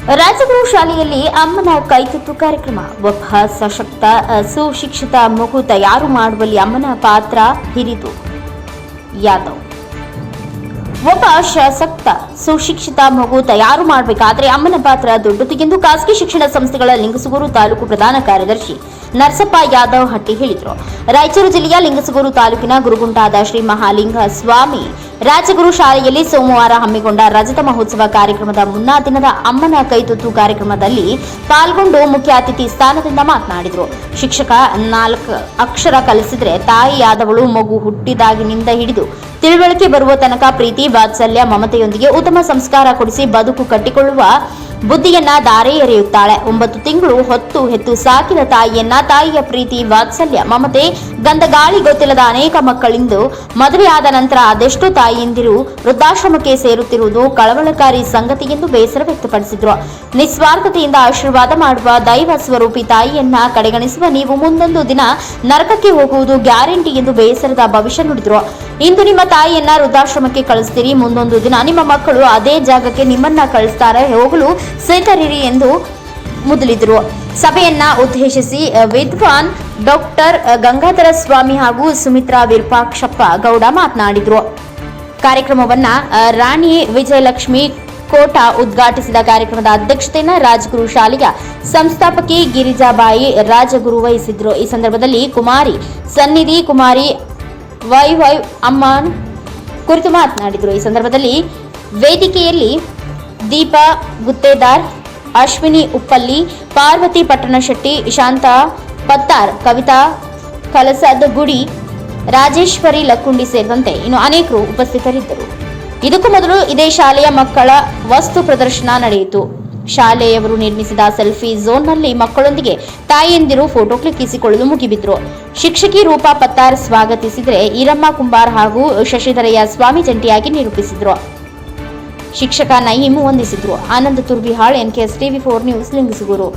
ರಾಜಗುರು ಶಾಲೆಯಲ್ಲಿ ಅಮ್ಮನ ಕೈತುತ್ತು ಕಾರ್ಯಕ್ರಮ. ಒಬ್ಬ ಸಶಕ್ತ ಸುಶಿಕ್ಷಿತ ಮಗು ತಯಾರು ಮಾಡುವಲ್ಲಿ ಅಮ್ಮನ ಪಾತ್ರ ಹಿರಿದು. ಯಾದವ್ ಒಬ್ಬ ಸಶಕ್ತ ಸುಶಿಕ್ಷಿತ ಮಗು ತಯಾರು ಮಾಡಬೇಕಾದ್ರೆ ಅಮ್ಮನ ಪಾತ್ರ ದೊಡ್ಡದು ಎಂದು ಖಾಸಗಿ ಶಿಕ್ಷಣ ಸಂಸ್ಥೆಗಳ ಲಿಂಗಸಗೂರು ತಾಲೂಕು ಪ್ರಧಾನ ಕಾರ್ಯದರ್ಶಿ ನರಸಪ್ಪ ಯಾದವ್ ಹಟ್ಟಿ ಹೇಳಿದರು. ರಾಯಚೂರು ಜಿಲ್ಲೆಯ ಲಿಂಗಸಗೂರು ತಾಲೂಕಿನ ಗುರುಗುಂಟಾದ ಶ್ರೀ ಮಹಾಲಿಂಗ ಸ್ವಾಮಿ ರಾಜಗುರು ಶಾಲೆಯಲ್ಲಿ ಸೋಮವಾರ ಹಮ್ಮಿಕೊಂಡ ರಜತ ಮಹೋತ್ಸವ ಕಾರ್ಯಕ್ರಮದ ಮುನ್ನಾ ದಿನದ ಅಮ್ಮನ ಕೈತುತ್ತು ಕಾರ್ಯಕ್ರಮದಲ್ಲಿ ಪಾಲ್ಗೊಂಡು ಮುಖ್ಯ ಅತಿಥಿ ಸ್ಥಾನದಿಂದ ಮಾತನಾಡಿದರು. ಶಿಕ್ಷಕ 4 ಅಕ್ಷರ ಕಲಿಸಿದ್ರೆ ತಾಯಿಯಾದವಳು ಮಗು ಹುಟ್ಟಿದಾಗಿನಿಂದ ಹಿಡಿದು ತಿಳುವಳಿಕೆ ಬರುವ ತನಕ ಪ್ರೀತಿ, ವಾತ್ಸಲ್ಯ, ಮಮತೆಯೊಂದಿಗೆ ಉತ್ತಮ ಸಂಸ್ಕಾರ ಕೊಡಿಸಿ ಬದುಕು ಕಟ್ಟಿಕೊಳ್ಳುವ ಬುದ್ಧಿಯನ್ನ ದಾರೆ ಎರೆಯುತ್ತಾಳೆ. 9 ತಿಂಗಳು ಹೊತ್ತು ಹೆತ್ತು ಸಾಕಿದ ತಾಯಿಯನ್ನ ತಾಯಿಯ ಪ್ರೀತಿ, ವಾತ್ಸಲ್ಯ, ಮಮತೆ, ಗಂಧ ಗಾಳಿ ಗೊತ್ತಿಲ್ಲದ ಅನೇಕ ಮಕ್ಕಳಿಂದು ಮದುವೆಯಾದ ನಂತರ ಅದೆಷ್ಟೋ ತಾಯಿಯಂದಿರು ವೃದ್ಧಾಶ್ರಮಕ್ಕೆ ಸೇರುತ್ತಿರುವುದು ಕಳವಳಕಾರಿ ಸಂಗತಿ ಎಂದು ಬೇಸರ ವ್ಯಕ್ತಪಡಿಸಿದರು. ನಿಸ್ವಾರ್ಥತೆಯಿಂದ ಆಶೀರ್ವಾದ ಮಾಡುವ ದೈವ ಸ್ವರೂಪಿ ತಾಯಿಯನ್ನ ಕಡೆಗಣಿಸುವ ನೀವು ಮುಂದೊಂದು ದಿನ ನರಕಕ್ಕೆ ಹೋಗುವುದು ಗ್ಯಾರಂಟಿ ಎಂದು ಬೇಸರದ ಭವಿಷ್ಯ ನುಡಿದರು. ಇಂದು ನಿಮ್ಮ ತಾಯಿಯನ್ನ ವೃದ್ಧಾಶ್ರಮಕ್ಕೆ ಕಳಿಸ್ತೀರಿ, ಮುಂದೊಂದು ದಿನ ನಿಮ್ಮ ಮಕ್ಕಳು ಅದೇ ಜಾಗಕ್ಕೆ ನಿಮ್ಮನ್ನ ಕಳಿಸ್ತಾರೆ, ಹೋಗಲು ಸಿದ್ಧರಿರಿ ಎಂದು ಮುದಲಿದರು. ಸಭೆಯನ್ನ ಉದ್ದೇಶಿಸಿ ವಿದ್ವಾನ್ ಡಾಕ್ಟರ್ ಗಂಗಾಧರ ಸ್ವಾಮಿ ಹಾಗೂ ಸುಮಿತ್ರಾ ವಿರೂಪಾಕ್ಷಪ್ಪ ಗೌಡ ಮಾತನಾಡಿದರು. ಕಾರ್ಯಕ್ರಮವನ್ನ ರಾಣಿ ವಿಜಯಲಕ್ಷ್ಮಿ ಕೋಟ ಉದ್ಘಾಟಿಸಿದ ಕಾರ್ಯಕ್ರಮದ ಅಧ್ಯಕ್ಷತೆಯನ್ನು ರಾಜಗುರು ಶಾಲೆಯ ಸಂಸ್ಥಾಪಕಿ ಗಿರಿಜಾಬಾಯಿ ರಾಜಗುರು ವಹಿಸಿದ್ರು. ಈ ಸಂದರ್ಭದಲ್ಲಿ ಕುಮಾರಿ ಸನ್ನಿಧಿ, ಕುಮಾರಿ ವೈ ಅಮ್ಮನ್ ಕುರಿತು ಮಾತನಾಡಿದರು. ಈ ಸಂದರ್ಭದಲ್ಲಿ ವೇದಿಕೆಯಲ್ಲಿ ದೀಪಾ ಗುತ್ತೇದಾರ್, ಅಶ್ವಿನಿ ಉಪ್ಪಲ್ಲಿ, ಪಾರ್ವತಿ ಪಟ್ಟಣಶೆಟ್ಟಿ, ಶಾಂತಾ ಪತ್ತಾರ್, ಕವಿತಾ ಕಲಸದ ಗುಡಿ, ರಾಜೇಶ್ವರಿ ಲಕ್ಕುಂಡಿ ಸೇರಿದಂತೆ ಇನ್ನು ಅನೇಕರು ಉಪಸ್ಥಿತರಿದ್ದರು. ಇದಕ್ಕೂ ಮೊದಲು ಇದೇ ಶಾಲೆಯ ಮಕ್ಕಳ ವಸ್ತು ಪ್ರದರ್ಶನ ನಡೆಯಿತು. ಶಾಲೆಯವರು ನಿರ್ಮಿಸಿದ ಸೆಲ್ಫಿ ಝೋನ್ನಲ್ಲಿ ಮಕ್ಕಳೊಂದಿಗೆ ತಾಯಿಯಂದಿರು ಫೋಟೋ ಕ್ಲಿಕ್ಕಿಸಿಕೊಳ್ಳಲು ಮುಗಿಬಿದ್ರು. ಶಿಕ್ಷಕಿ ರೂಪಾ ಪತ್ತಾರ್ ಸ್ವಾಗತಿಸಿದರೆ ಈರಮ್ಮ ಕುಂಬಾರ್ ಹಾಗೂ ಶಶಿಧರಯ್ಯ ಸ್ವಾಮಿ ಜಂಟಿಯಾಗಿ ನಿರೂಪಿಸಿದ್ರು. ಶಿಕ್ಷಕ ನಯೀಂ ವಂದಿಸಿದ್ರು. Anand Turbihal, NKS TV4 news, Lingasugur.